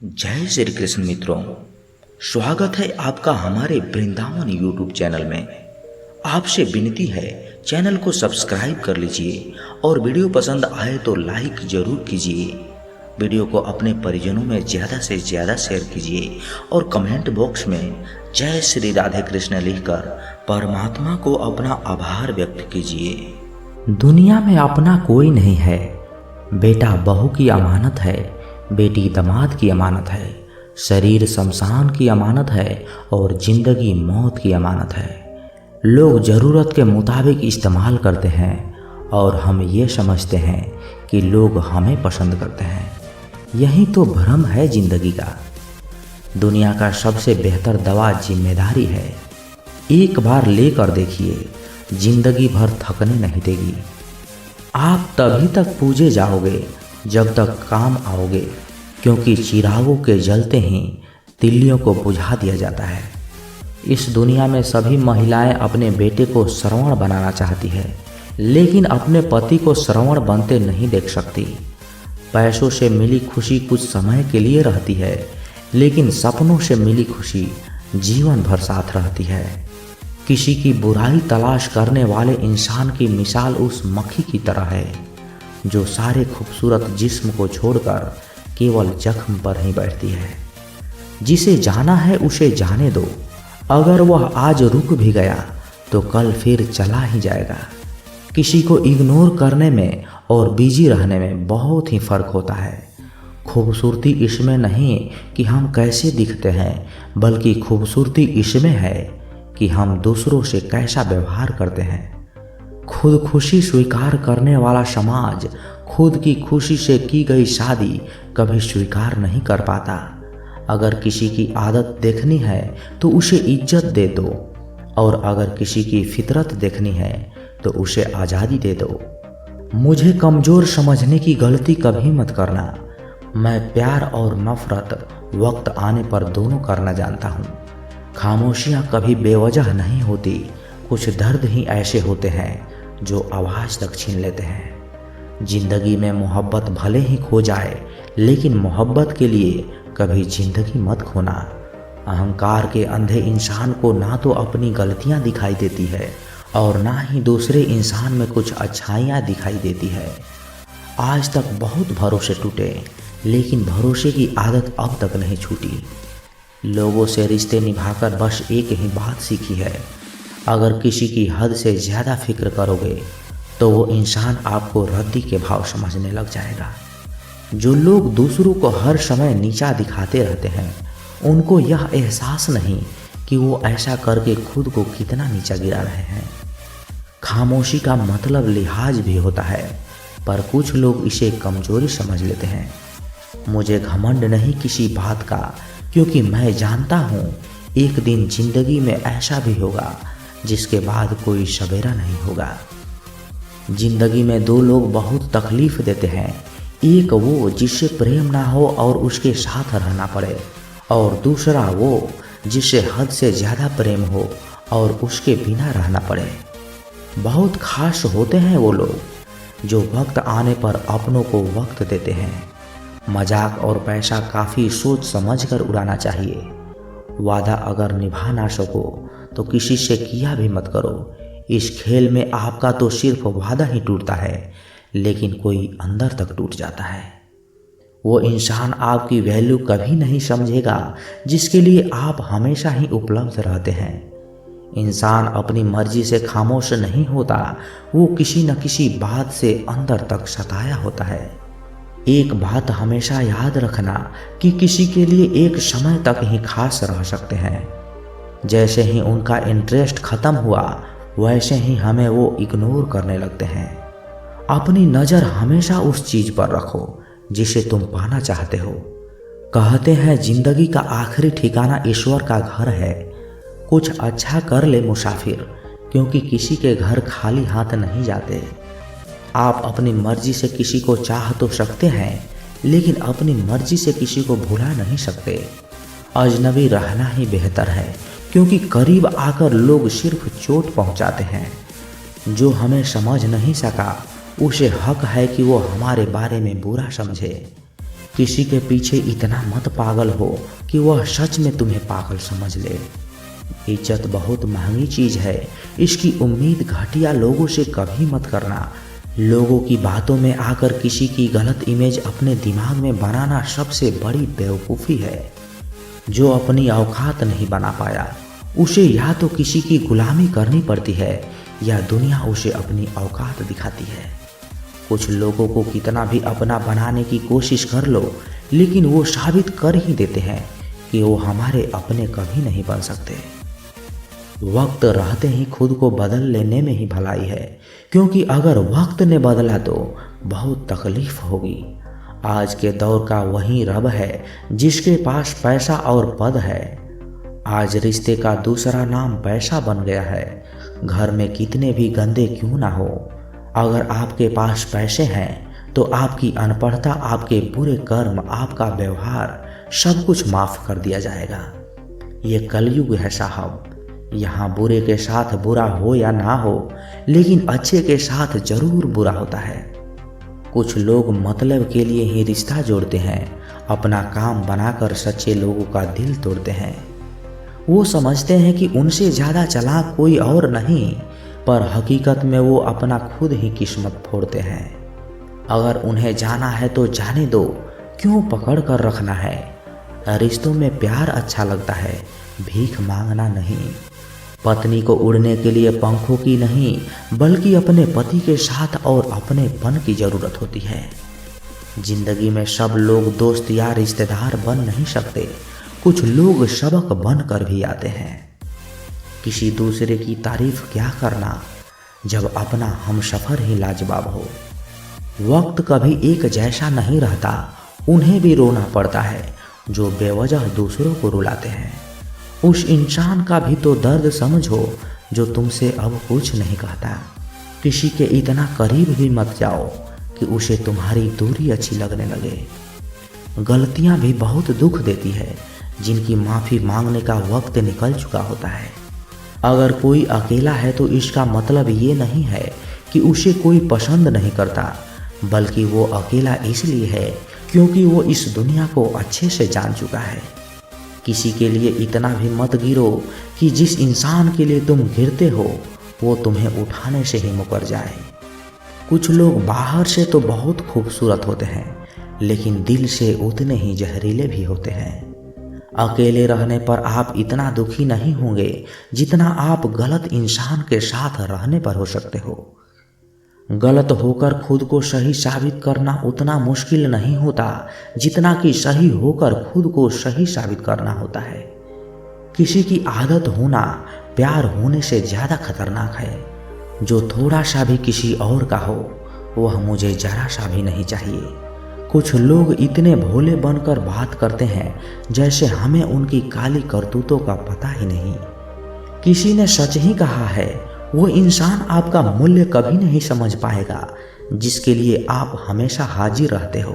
जय श्री कृष्ण मित्रों, स्वागत है आपका हमारे वृंदावन यूट्यूब चैनल में। आपसे विनती है, चैनल को सब्सक्राइब कर लीजिए और वीडियो पसंद आए तो लाइक जरूर कीजिए। वीडियो को अपने परिजनों में ज़्यादा से ज़्यादा शेयर कीजिए और कमेंट बॉक्स में जय श्री राधे कृष्ण लिखकर परमात्मा को अपना आभार व्यक्त कीजिए। दुनिया में अपना कोई नहीं है। बेटा बहू की अमानत है, बेटी दामाद की अमानत है, शरीर शमशान की अमानत है और जिंदगी मौत की अमानत है। लोग ज़रूरत के मुताबिक इस्तेमाल करते हैं और हम ये समझते हैं कि लोग हमें पसंद करते हैं। यही तो भ्रम है जिंदगी का। दुनिया का सबसे बेहतर दवा जिम्मेदारी है। एक बार लेकर देखिए, जिंदगी भर थकने नहीं देगी। आप तभी तक पूजे जाओगे जब तक काम आओगे, क्योंकि चिरागों के जलते ही तिल्लियों को बुझा दिया जाता है। इस दुनिया में सभी महिलाएं अपने बेटे को श्रवण बनाना चाहती है, लेकिन अपने पति को श्रवण बनते नहीं देख सकती। पैसों से मिली खुशी कुछ समय के लिए रहती है, लेकिन सपनों से मिली खुशी जीवन भर साथ रहती है। किसी की बुराई तलाश करने वाले इंसान की मिसाल उस मक्खी की तरह है जो सारे खूबसूरत जिस्म को छोड़कर केवल जख्म पर ही बैठती है। जिसे जाना है उसे जाने दो। अगर वह आज रुक भी गया तो कल फिर चला ही जाएगा। किसी को इग्नोर करने में और बिजी रहने में बहुत ही फर्क होता है। खूबसूरती इसमें नहीं कि हम कैसे दिखते हैं, बल्कि खूबसूरती इसमें है कि हम दूसरों से कैसा व्यवहार करते हैं। खुद खुशी स्वीकार करने वाला समाज खुद की खुशी से की गई शादी कभी स्वीकार नहीं कर पाता। अगर किसी की आदत देखनी है तो उसे इज्जत दे दो, और अगर किसी की फितरत देखनी है तो उसे आज़ादी दे दो। मुझे कमज़ोर समझने की गलती कभी मत करना। मैं प्यार और नफरत वक्त आने पर दोनों करना जानता हूँ। खामोशियाँ कभी बेवजह नहीं होती। कुछ दर्द ही ऐसे होते हैं जो आवाज़ तक छीन लेते हैं। जिंदगी में मोहब्बत भले ही खो जाए, लेकिन मोहब्बत के लिए कभी जिंदगी मत खोना। अहंकार के अंधे इंसान को ना तो अपनी गलतियां दिखाई देती है और ना ही दूसरे इंसान में कुछ अच्छाइयां दिखाई देती है। आज तक बहुत भरोसे टूटे, लेकिन भरोसे की आदत अब तक नहीं छूटी। लोगों से रिश्ते निभाकर बस एक ही बात सीखी है, अगर किसी की हद से ज़्यादा फिक्र करोगे तो वो इंसान आपको रद्दी के भाव समझने लग जाएगा। जो लोग दूसरों को हर समय नीचा दिखाते रहते हैं, उनको यह एहसास नहीं कि वो ऐसा करके खुद को कितना नीचा गिरा रहे हैं। खामोशी का मतलब लिहाज भी होता है, पर कुछ लोग इसे कमजोरी समझ लेते हैं। मुझे घमंड नहीं किसी बात का, क्योंकि मैं जानता हूँ एक दिन जिंदगी में ऐसा भी होगा जिसके बाद कोई सवेरा नहीं होगा। जिंदगी में दो लोग बहुत तकलीफ देते हैं। एक वो जिससे प्रेम ना हो और उसके साथ रहना पड़े, और दूसरा वो जिससे हद से ज़्यादा प्रेम हो और उसके बिना रहना पड़े। बहुत खास होते हैं वो लोग जो वक्त आने पर अपनों को वक्त देते हैं। मजाक और पैसा काफ़ी सोच समझ कर उड़ाना चाहिए। वादा अगर निभा ना सको तो किसी से किया भी मत करो। इस खेल में आपका तो सिर्फ वादा ही टूटता है, लेकिन कोई अंदर तक टूट जाता है। वो इंसान आपकी वैल्यू कभी नहीं समझेगा जिसके लिए आप हमेशा ही उपलब्ध रहते हैं। इंसान अपनी मर्जी से खामोश नहीं होता, वो किसी न किसी बात से अंदर तक सताया होता है। एक बात हमेशा याद रखना कि किसी के लिए एक समय तक ही खास रह सकते हैं। जैसे ही उनका इंटरेस्ट ख़त्म हुआ, वैसे ही हमें वो इग्नोर करने लगते हैं। अपनी नज़र हमेशा उस चीज़ पर रखो जिसे तुम पाना चाहते हो। कहते हैं जिंदगी का आखिरी ठिकाना ईश्वर का घर है। कुछ अच्छा कर ले मुसाफिर, क्योंकि किसी के घर खाली हाथ नहीं जाते। आप अपनी मर्जी से किसी को चाह तो सकते हैं, लेकिन अपनी मर्जी से किसी को भुला नहीं सकते। अजनबी रहना ही बेहतर है, क्योंकि करीब आकर लोग सिर्फ चोट पहुंचाते हैं। जो हमें समझ नहीं सका, उसे हक है कि वो हमारे बारे में बुरा समझे। किसी के पीछे इतना मत पागल हो कि वह सच में तुम्हें पागल समझ ले। इज्जत बहुत महंगी चीज़ है, इसकी उम्मीद घटिया लोगों से कभी मत करना। लोगों की बातों में आकर किसी की गलत इमेज अपने दिमाग में बनाना सबसे बड़ी बेवकूफ़ी है। जो अपनी औकात नहीं बना पाया उसे या तो किसी की गुलामी करनी पड़ती है या दुनिया उसे अपनी औकात दिखाती है। कुछ लोगों को कितना भी अपना बनाने की कोशिश कर लो, लेकिन वो साबित कर ही देते हैं कि वो हमारे अपने कभी नहीं बन सकते। वक्त रहते ही खुद को बदल लेने में ही भलाई है, क्योंकि अगर वक्त ने बदला तो बहुत तकलीफ होगी। आज के दौर का वही रब है जिसके पास पैसा और पद है। आज रिश्ते का दूसरा नाम पैसा बन गया है। घर में कितने भी गंदे क्यों ना हो, अगर आपके पास पैसे हैं तो आपकी अनपढ़ता, आपके बुरे कर्म, आपका व्यवहार सब कुछ माफ कर दिया जाएगा। ये कलयुग है साहब, यहाँ बुरे के साथ बुरा हो या ना हो, लेकिन अच्छे के साथ जरूर बुरा होता है। कुछ लोग मतलब के लिए ही रिश्ता जोड़ते हैं, अपना काम बनाकर सच्चे लोगों का दिल तोड़ते हैं। वो समझते हैं कि उनसे ज़्यादा चालाक कोई और नहीं, पर हकीकत में वो अपना खुद ही किस्मत फोड़ते हैं। अगर उन्हें जाना है तो जाने दो, क्यों पकड़ कर रखना है। रिश्तों में प्यार अच्छा लगता है, भीख मांगना नहीं। पत्नी को उड़ने के लिए पंखों की नहीं, बल्कि अपने पति के साथ और अपनेपन की ज़रूरत होती है। जिंदगी में सब लोग दोस्त या रिश्तेदार बन नहीं सकते, कुछ लोग सबक बन कर भी आते हैं। किसी दूसरे की तारीफ क्या करना जब अपना हमसफर ही लाजवाब हो। वक्त कभी एक जैसा नहीं रहता, उन्हें भी रोना पड़ता है जो बेवजह दूसरों को रुलाते हैं। उस इंसान का भी तो दर्द समझो जो तुमसे अब कुछ नहीं कहता। किसी के इतना करीब भी मत जाओ कि उसे तुम्हारी दूरी अच्छी लगने लगे। गलतियां भी बहुत दुख देती है, जिनकी माफ़ी मांगने का वक्त निकल चुका होता है। अगर कोई अकेला है तो इसका मतलब ये नहीं है कि उसे कोई पसंद नहीं करता, बल्कि वो अकेला इसलिए है क्योंकि वो इस दुनिया को अच्छे से जान चुका है। किसी के लिए इतना भी मत गिरो कि जिस इंसान के लिए तुम गिरते हो वो तुम्हें उठाने से ही मुकर जाए। कुछ लोग बाहर से तो बहुत खूबसूरत होते हैं, लेकिन दिल से उतने ही जहरीले भी होते हैं। अकेले रहने पर आप इतना दुखी नहीं होंगे जितना आप गलत इंसान के साथ रहने पर हो सकते हो। गलत होकर खुद को सही साबित करना उतना मुश्किल नहीं होता जितना कि सही होकर खुद को सही साबित करना होता है। किसी की आदत होना प्यार होने से ज़्यादा खतरनाक है। जो थोड़ा सा भी किसी और का हो वह मुझे जरा सा भी नहीं चाहिए। कुछ लोग इतने भोले बनकर बात करते हैं जैसे हमें उनकी काली करतूतों का पता ही नहीं। किसी ने सच ही कहा है, वो इंसान आपका मूल्य कभी नहीं समझ पाएगा जिसके लिए आप हमेशा हाजिर रहते हो।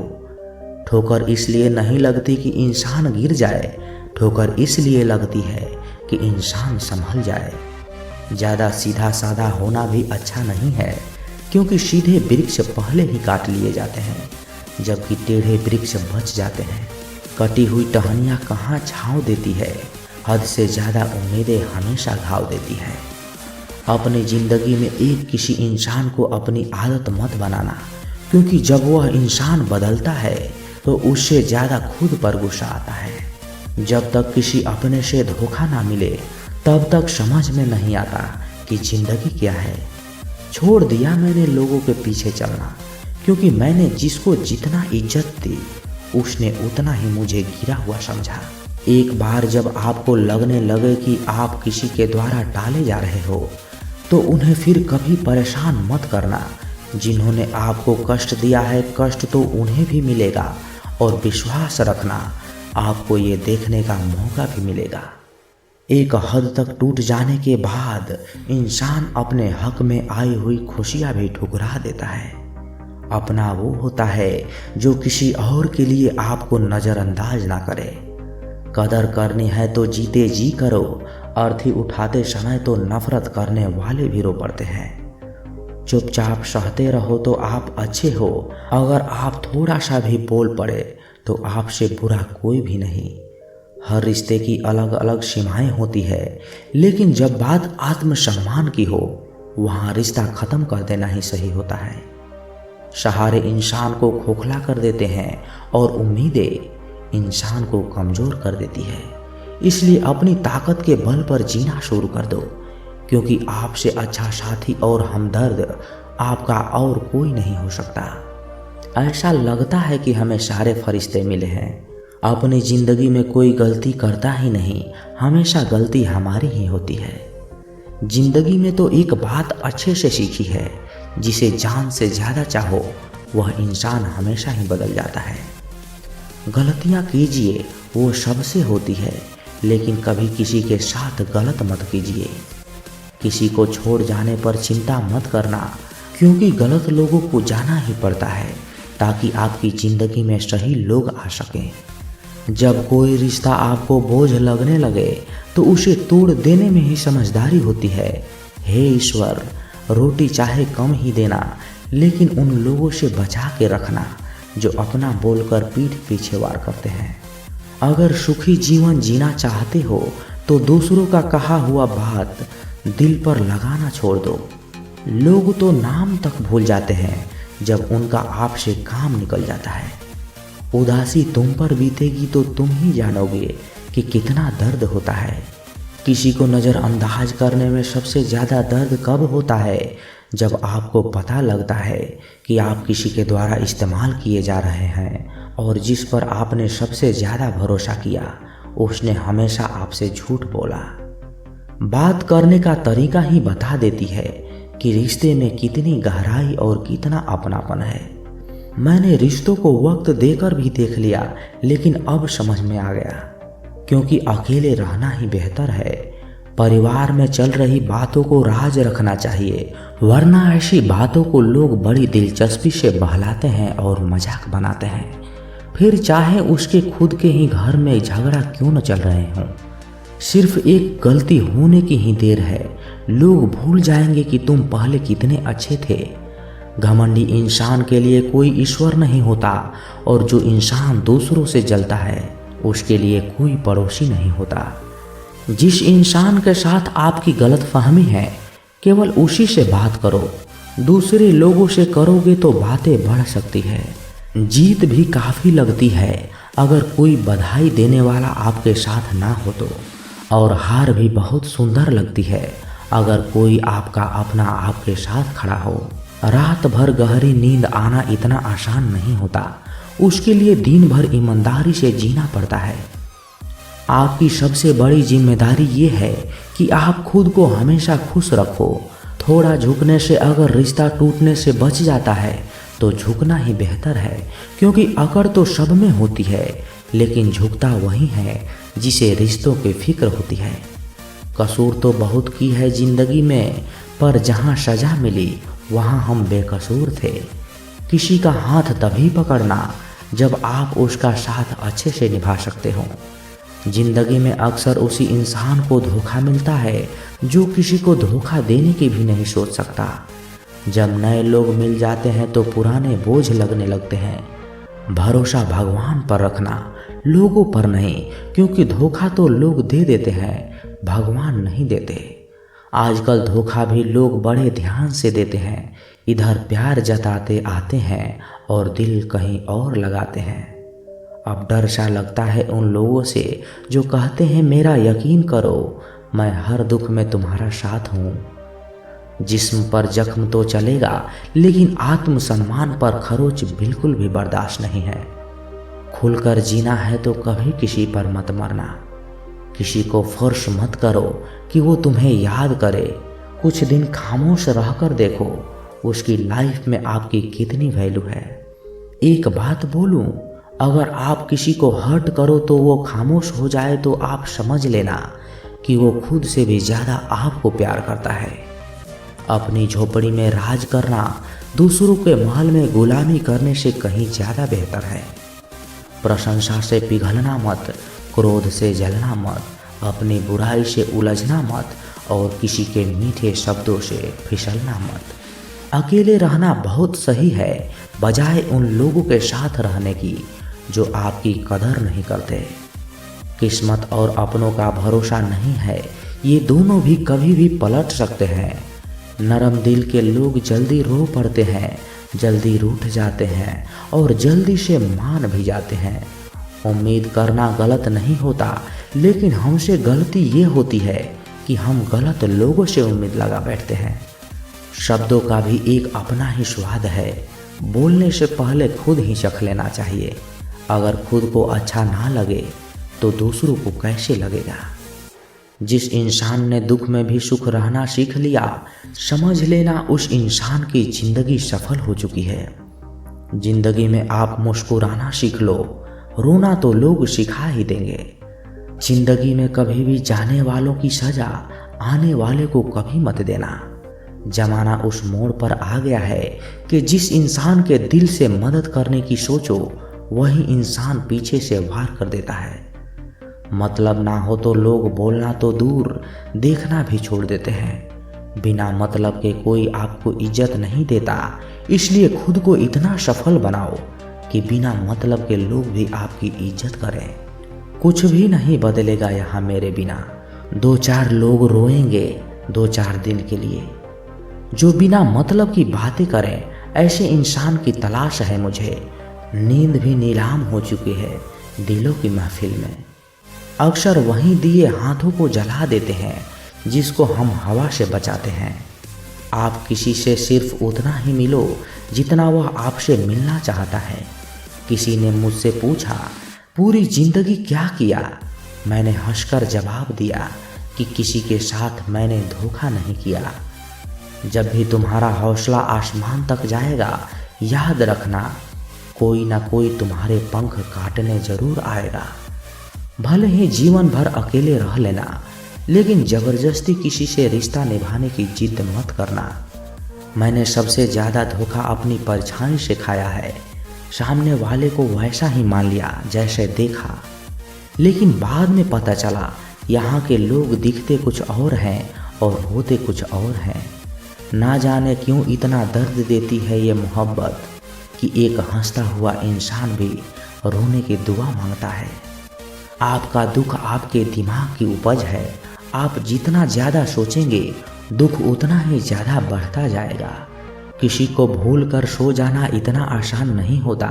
ठोकर इसलिए नहीं लगती कि इंसान गिर जाए, ठोकर इसलिए लगती है कि इंसान संभल जाए। ज़्यादा सीधा साधा होना भी अच्छा नहीं है, क्योंकि सीधे वृक्ष पहले ही काट लिए जाते हैं, जबकि टेढ़े वृक्ष बच जाते हैं। कटी हुई टहनियाँ कहाँ छाँव देती है, हद से ज़्यादा उम्मीदें हमेशा घाव देती है। अपनी ज़िंदगी में एक किसी इंसान को अपनी आदत मत बनाना, क्योंकि जब वह इंसान बदलता है तो उससे ज़्यादा खुद पर गुस्सा आता है। जब तक किसी अपने से धोखा ना मिले तब तक समझ में नहीं आता कि ज़िंदगी क्या है। छोड़ दिया मैंने लोगों के पीछे चलना, क्योंकि मैंने जिसको जितना इज्जत दी उसने उतना ही मुझे गिरा हुआ समझा। एक बार जब आपको लगने लगे कि आप किसी के द्वारा टाले जा रहे हो तो उन्हें फिर कभी परेशान मत करना। जिन्होंने आपको कष्ट दिया है, कष्ट तो उन्हें भी मिलेगा, और विश्वास रखना आपको ये देखने का मौका भी मिलेगा। एक हद तक टूट जाने के बाद इंसान अपने हक में आई हुई खुशियाँ भी ठुकरा देता है। अपना वो होता है जो किसी और के लिए आपको नज़रअंदाज ना करे। कदर करनी है तो जीते जी करो, अर्थी उठाते समय तो नफरत करने वाले भी रो पड़ते हैं। चुपचाप सहते रहो तो आप अच्छे हो, अगर आप थोड़ा सा भी बोल पड़े तो आपसे बुरा कोई भी नहीं। हर रिश्ते की अलग अलग सीमाएं होती है, लेकिन जब बात आत्मसम्मान की हो वहाँ रिश्ता ख़त्म कर देना ही सही होता है। सहारे इंसान को खोखला कर देते हैं और उम्मीदें इंसान को कमज़ोर कर देती है। इसलिए अपनी ताकत के बल पर जीना शुरू कर दो, क्योंकि आपसे अच्छा साथी और हमदर्द आपका और कोई नहीं हो सकता। ऐसा लगता है कि हमें सारे फरिश्ते मिले हैं। अपनी ज़िंदगी में कोई गलती करता ही नहीं, हमेशा गलती हमारी ही होती है। ज़िंदगी में तो एक बात अच्छे से सीखी है, जिसे जान से ज़्यादा चाहो वह इंसान हमेशा ही बदल जाता है। गलतियाँ कीजिए, वो सबसे होती है, लेकिन कभी किसी के साथ गलत मत कीजिए। किसी को छोड़ जाने पर चिंता मत करना, क्योंकि गलत लोगों को जाना ही पड़ता है ताकि आपकी ज़िंदगी में सही लोग आ सकें। जब कोई रिश्ता आपको बोझ लगने लगे तो उसे तोड़ देने में ही समझदारी होती है। हे ईश्वर, रोटी चाहे कम ही देना, लेकिन उन लोगों से बचा के रखना जो अपना बोलकर पीठ पीछे वार करते हैं। अगर सुखी जीवन जीना चाहते हो तो दूसरों का कहा हुआ बात दिल पर लगाना छोड़ दो। लोग तो नाम तक भूल जाते हैं जब उनका आपसे काम निकल जाता है। उदासी तुम पर बीतेगी तो तुम ही जानोगे कि कितना दर्द होता है। किसी को नज़रअंदाज करने में सबसे ज़्यादा दर्द कब होता है? जब आपको पता लगता है कि आप किसी के द्वारा इस्तेमाल किए जा रहे हैं और जिस पर आपने सबसे ज़्यादा भरोसा किया उसने हमेशा आपसे झूठ बोला। बात करने का तरीका ही बता देती है कि रिश्ते में कितनी गहराई और कितना अपनापन है। मैंने रिश्तों को वक्त देकर भी देख लिया, लेकिन अब समझ में आ गया, क्योंकि अकेले रहना ही बेहतर है। परिवार में चल रही बातों को राज रखना चाहिए, वरना ऐसी बातों को लोग बड़ी दिलचस्पी से बहलाते हैं और मजाक बनाते हैं। फिर चाहे उसके खुद के ही घर में झगड़ा क्यों न चल रहे हों, सिर्फ एक गलती होने की ही देर है। लोग भूल जाएंगे कि तुम पहले कितने अच्छे थे। घमंडी इंसान के लिए कोई ईश्वर नहीं होता, और जो इंसान दूसरों से जलता है उसके लिए कोई पड़ोसी नहीं होता। जिस इंसान के साथ आपकी गलतफहमी है केवल उसी से बात करो। दूसरे लोगों से करोगे तो बातें बढ़ सकती है। जीत भी काफ़ी लगती है अगर कोई बधाई देने वाला आपके साथ ना हो तो, और हार भी बहुत सुंदर लगती है अगर कोई आपका अपना आपके साथ खड़ा हो। रात भर गहरी नींद आना इतना आसान नहीं होता, उसके लिए दिन भर ईमानदारी से जीना पड़ता है। आपकी सबसे बड़ी जिम्मेदारी ये है कि आप खुद को हमेशा खुश रखो। थोड़ा झुकने से अगर रिश्ता टूटने से बच जाता है तो झुकना ही बेहतर है, क्योंकि अकड़ तो सब में होती है, लेकिन झुकता वही है जिसे रिश्तों की फिक्र होती है। कसूर तो बहुत की है जिंदगी में, पर जहाँ सजा मिली वहाँ हम बेकसूर थे। किसी का हाथ तभी पकड़ना जब आप उसका साथ अच्छे से निभा सकते हो। जिंदगी में अक्सर उसी इंसान को धोखा मिलता है जो किसी को धोखा देने की भी नहीं सोच सकता। जब नए लोग मिल जाते हैं तो पुराने बोझ लगने लगते हैं। भरोसा भगवान पर रखना, लोगों पर नहीं, क्योंकि धोखा तो लोग दे देते हैं, भगवान नहीं देते। आजकल धोखा भी लोग बड़े ध्यान से देते हैं। इधर प्यार जताते आते हैं और दिल कहीं और लगाते हैं। अब डर सा लगता है उन लोगों से जो कहते हैं मेरा यकीन करो, मैं हर दुख में तुम्हारा साथ हूँ। जिस्म पर जख्म तो चलेगा, लेकिन आत्मसम्मान पर खरोच बिल्कुल भी बर्दाश्त नहीं है। खुलकर जीना है तो कभी किसी पर मत मरना। किसी को फोर्स मत करो कि वो तुम्हें याद करे। कुछ दिन खामोश रहकर देखो उसकी लाइफ में आपकी कितनी वैल्यू है। एक बात बोलूं, अगर आप किसी को हर्ट करो तो वो खामोश हो जाए तो आप समझ लेना कि वो खुद से भी ज़्यादा आपको प्यार करता है। अपनी झोपड़ी में राज करना दूसरों के महल में गुलामी करने से कहीं ज़्यादा बेहतर है। प्रशंसा से पिघलना मत, क्रोध से जलना मत, अपनी बुराई से उलझना मत, और किसी के मीठे शब्दों से फिसलना मत। अकेले रहना बहुत सही है बजाय उन लोगों के साथ रहने की जो आपकी कदर नहीं करते। किस्मत और अपनों का भरोसा नहीं है, ये दोनों भी कभी भी पलट सकते हैं। नरम दिल के लोग जल्दी रो पड़ते हैं, जल्दी रूठ जाते हैं और जल्दी से मान भी जाते हैं। उम्मीद करना गलत नहीं होता, लेकिन हमसे गलती ये होती है कि हम गलत लोगों से उम्मीद लगा बैठते हैं। शब्दों का भी एक अपना ही स्वाद है, बोलने से पहले खुद ही चख लेना चाहिए। अगर खुद को अच्छा ना लगे तो दूसरों को कैसे लगेगा। जिस इंसान ने दुख में भी सुख रहना सीख लिया, समझ लेना उस इंसान की जिंदगी सफल हो चुकी है। जिंदगी में आप मुस्कुराना सीख लो, रोना तो लोग सिखा ही देंगे। जिंदगी में कभी भी जाने वालों की सजा आने वाले को कभी मत देना। जमाना उस मोड़ पर आ गया है कि जिस इंसान के दिल से मदद करने की सोचो, वही इंसान पीछे से वार कर देता है। मतलब ना हो तो लोग बोलना तो दूर, देखना भी छोड़ देते हैं। बिना मतलब के कोई आपको इज्जत नहीं देता, इसलिए खुद को इतना सफल बनाओ कि बिना मतलब के लोग भी आपकी इज्जत करें। कुछ भी नहीं बदलेगा यहाँ मेरे बिना। 2-4 लोग रोएंगे 2-4 दिन के लिए। जो बिना मतलब की बातें करें, ऐसे इंसान की तलाश है मुझे। नींद भी नीलाम हो चुकी है दिलों की महफिल में। अक्सर वहीं दिए हाथों को जला देते हैं जिसको हम हवा से बचाते हैं। आप किसी से सिर्फ उतना ही मिलो जितना वह आपसे मिलना चाहता है। किसी ने मुझसे पूछा, पूरी जिंदगी क्या किया? मैंने हंसकर जवाब दिया कि किसी के साथ मैंने धोखा नहीं किया। जब भी तुम्हारा हौसला आसमान तक जाएगा, याद रखना कोई ना कोई तुम्हारे पंख काटने जरूर आएगा। भले ही जीवन भर अकेले रह लेना, लेकिन जबरदस्ती किसी से रिश्ता निभाने की जिद मत करना। मैंने सबसे ज़्यादा धोखा अपनी परछाई से खाया है। सामने वाले को वैसा ही मान लिया जैसे देखा, लेकिन बाद में पता चला यहाँ के लोग दिखते कुछ और हैं और होते कुछ और हैं। ना जाने क्यों इतना दर्द देती है ये मोहब्बत कि एक हंसता हुआ इंसान भी रोने की दुआ मांगता है। आपका दुख आपके दिमाग की उपज है। आप जितना ज़्यादा सोचेंगे, दुख उतना ही ज़्यादा बढ़ता जाएगा। किसी को भूल कर सो जाना इतना आसान नहीं होता।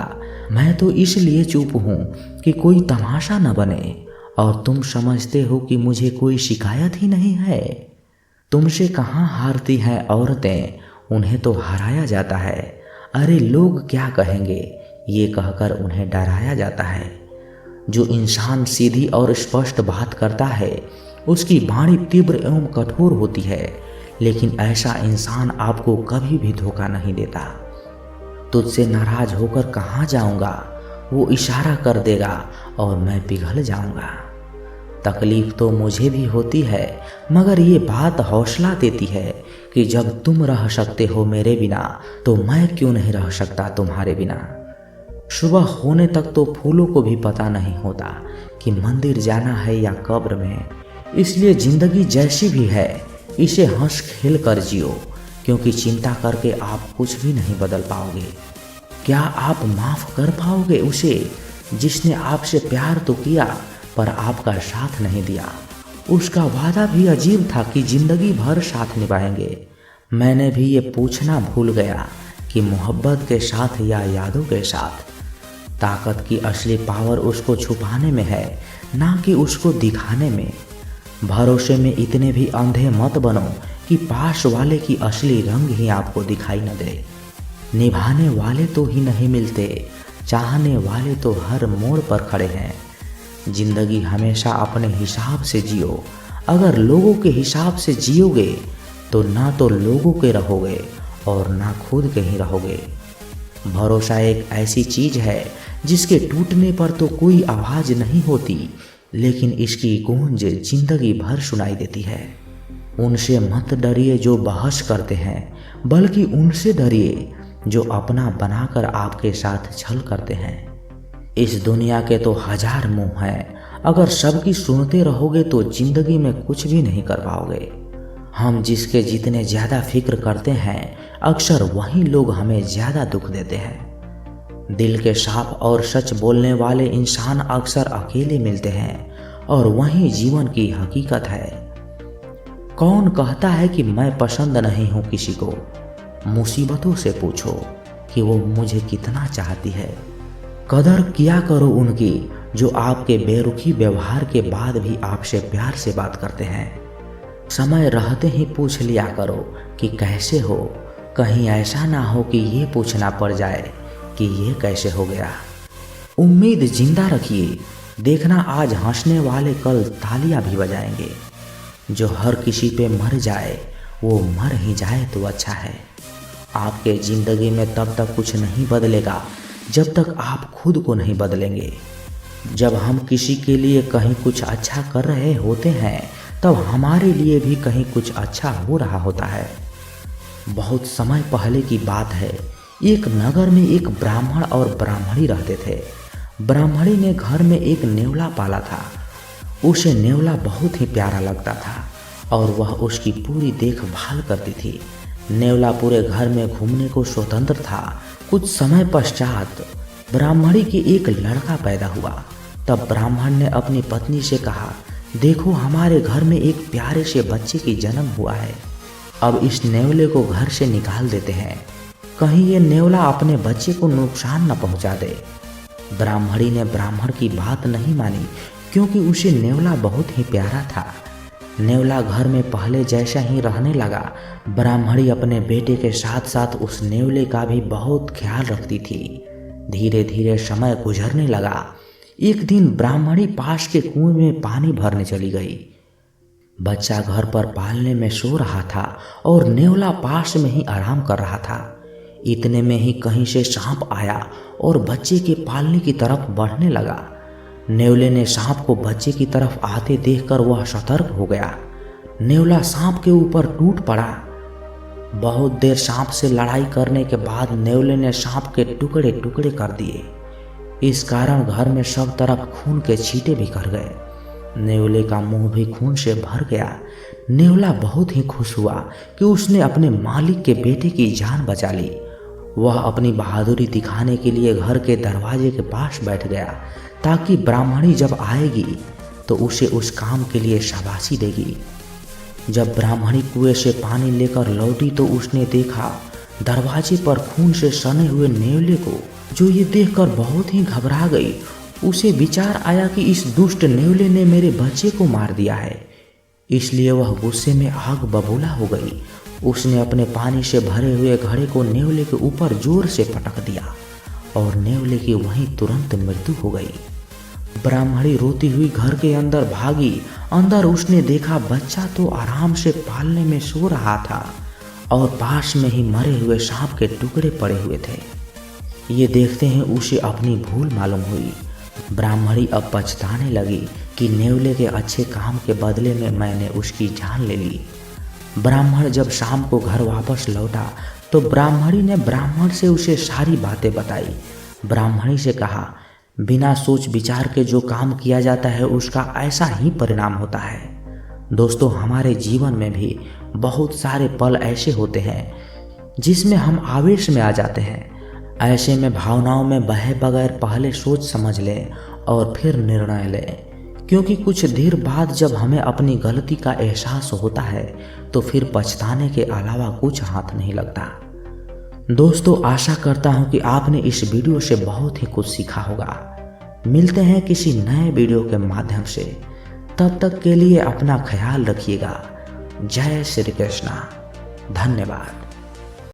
मैं तो इसलिए चुप हूँ कि कोई तमाशा न बने, और तुम समझते हो कि मुझे कोई शिकायत ही नहीं है। तुमसे कहाँ हारती हैं औरतें, उन्हें तो हराया जाता है। अरे लोग क्या कहेंगे, ये कहकर उन्हें डराया जाता है। जो इंसान सीधी और स्पष्ट बात करता है, उसकी वाणी तीव्र एवं कठोर होती है, लेकिन ऐसा इंसान आपको कभी भी धोखा नहीं देता। तुझसे नाराज होकर कहाँ जाऊंगा, वो इशारा कर देगा और मैं पिघल जाऊंगा। तकलीफ तो मुझे भी होती है, मगर ये बात हौसला देती है कि जब तुम रह सकते हो मेरे बिना, तो मैं क्यों नहीं रह सकता तुम्हारे बिना। सुबह होने तक तो फूलों को भी पता नहीं होता कि मंदिर जाना है या कब्र में। इसलिए जिंदगी जैसी भी है, इसे हंस खेल कर जियो, क्योंकि चिंता करके आप कुछ भी नहीं बदल पाओगे। क्या आप माफ कर पाओगे उसे जिसने आपसे प्यार तो किया पर आपका साथ नहीं दिया? उसका वादा भी अजीब था कि जिंदगी भर साथ निभाएंगे। मैंने भी ये पूछना भूल गया कि मोहब्बत के साथ या यादों के साथ। ताकत की असली पावर उसको छुपाने में है, ना कि उसको दिखाने में। भरोसे में इतने भी अंधे मत बनो कि पास वाले की असली रंग ही आपको दिखाई न दे। निभाने वाले तो ही नहीं मिलते, चाहने वाले तो हर मोड़ पर खड़े हैं। जिंदगी हमेशा अपने हिसाब से जियो। अगर लोगों के हिसाब से जियोगे तो ना तो लोगों के रहोगे और ना खुद के ही रहोगे। भरोसा एक ऐसी चीज है जिसके टूटने पर तो कोई आवाज नहीं होती, लेकिन इसकी गूंज जिंदगी भर सुनाई देती है। उनसे मत डरिए जो बहस करते हैं, बल्कि उनसे डरिए जो अपना बनाकर आपके साथ छल करते हैं। इस दुनिया के तो 1000 मुंह हैं, अगर सबकी सुनते रहोगे तो जिंदगी में कुछ भी नहीं कर पाओगे। हम जिसके जितने ज़्यादा फिक्र करते हैं, अक्सर वही लोग हमें ज़्यादा दुख देते हैं। दिल के साफ और सच बोलने वाले इंसान अक्सर अकेले मिलते हैं और वही जीवन की हकीकत है। कौन कहता है कि मैं पसंद नहीं हूं किसी को? मुसीबतों से पूछो कि वो मुझे कितना चाहती है। कदर किया करो उनकी जो आपके बेरुखी व्यवहार के बाद भी आपसे प्यार से बात करते हैं। समय रहते ही पूछ लिया करो कि कैसे हो, कहीं ऐसा ना हो कि ये पूछना पड़ जाए कि ये कैसे हो गया। उम्मीद जिंदा रखिए, देखना आज हंसने वाले कल तालियां भी बजाएंगे। जो हर किसी पे मर जाए वो मर ही जाए तो अच्छा है। आपके ज़िंदगी में तब तक कुछ नहीं बदलेगा जब तक आप खुद को नहीं बदलेंगे। जब हम किसी के लिए कहीं कुछ अच्छा कर रहे होते हैं तब हमारे लिए भी कहीं कुछ अच्छा हो रहा होता है। बहुत समय पहले की बात है, एक नगर में एक ब्राह्मण और ब्राह्मणी रहते थे। ब्राह्मणी ने घर में एक नेवला पाला था। उसे नेवला बहुत ही प्यारा लगता था और वह उसकी पूरी देखभाल करती थी। नेवला पूरे घर में घूमने को स्वतंत्र था। कुछ समय पश्चात ब्राह्मणी के एक लड़का पैदा हुआ। तब ब्राह्मण ने अपनी पत्नी से कहा, देखो हमारे घर में एक प्यारे से बच्चे की जन्म हुआ है। अब इस नेवले को घर से निकाल देते हैं, कहीं ये नेवला अपने बच्चे को नुकसान न पहुंचा दे। ब्राह्मणी ने ब्राह्मण की बात नहीं मानी क्योंकि उसे नेवला बहुत ही प्यारा था। नेवला घर में पहले जैसा ही रहने लगा। ब्राह्मणी अपने बेटे के साथ साथ उस नेवले का भी बहुत ख्याल रखती थी। धीरे धीरे समय गुजरने लगा। एक दिन ब्राह्मणी पास के कुएं में पानी भरने चली गई। बच्चा घर पर पालने में सो रहा था और नेवला पास में ही आराम कर रहा था। इतने में ही कहीं से सांप आया और बच्चे के पालने की तरफ बढ़ने लगा। नेवले ने सांप को बच्चे की तरफ आते देखकर वह सतर्क हो गया। नेवला सांप के ऊपर टूट पड़ा। बहुत देर सांप से लड़ाई करने के बाद नेवले ने सांप के टुकड़े टुकड़े कर दिए। इस कारण घर में सब तरफ खून के छींटे बिखर गए। नेवले का मुंह भी खून से भर गया। नेवला बहुत ही खुश हुआ कि उसने अपने मालिक के बेटे की जान बचा ली। वह अपनी बहादुरी दिखाने के लिए घर के दरवाजे के पास बैठ गया ताकि ब्राह्मणी जब आएगी तो उसे उस काम के लिए शाबाशी देगी। जब ब्राह्मणी कुएं से पानी लेकर लौटी तो उसने देखा दरवाजे पर खून से सने हुए नेवले को, जो ये देखकर बहुत ही घबरा गई। उसे विचार आया कि इस दुष्ट नेवले ने मेरे बच्चे को मार दिया है, इसलिए वह गुस्से में आग बबूला हो गई। उसने अपने पानी से भरे हुए घड़े को नेवले के ऊपर जोर से पटक दिया और नेवले की वहीं तुरंत मृत्यु हो गई। ब्राह्मणी रोती हुई घर के अंदर भागी। अंदर उसने देखा बच्चा तो आराम से पालने में सो रहा था और पास में ही मरे हुए सांप के टुकड़े पड़े हुए थे। ये देखते हैं उसे अपनी भूल मालूम हुई। ब्राह्मणी अब पछताने लगी कि नेवले के अच्छे काम के बदले में मैंने उसकी जान ले ली। ब्राह्मण जब शाम को घर वापस लौटा तो ब्राह्मणी ने ब्राह्मण से उसे सारी बातें बताई। ब्राह्मणी से कहा, बिना सोच विचार के जो काम किया जाता है उसका ऐसा ही परिणाम होता है। दोस्तों, हमारे जीवन में भी बहुत सारे पल ऐसे होते हैं जिसमें हम आवेश में आ जाते हैं। ऐसे में भावनाओं में बहे बगैर पहले सोच समझ लें और फिर निर्णय लें, क्योंकि कुछ देर बाद जब हमें अपनी गलती का एहसास होता है तो फिर पछताने के अलावा कुछ हाथ नहीं लगता। दोस्तों, आशा करता हूं कि आपने इस वीडियो से बहुत ही कुछ सीखा होगा। मिलते हैं किसी नए वीडियो के माध्यम से। तब तक के लिए अपना ख्याल रखिएगा। जय श्री कृष्णा। धन्यवाद।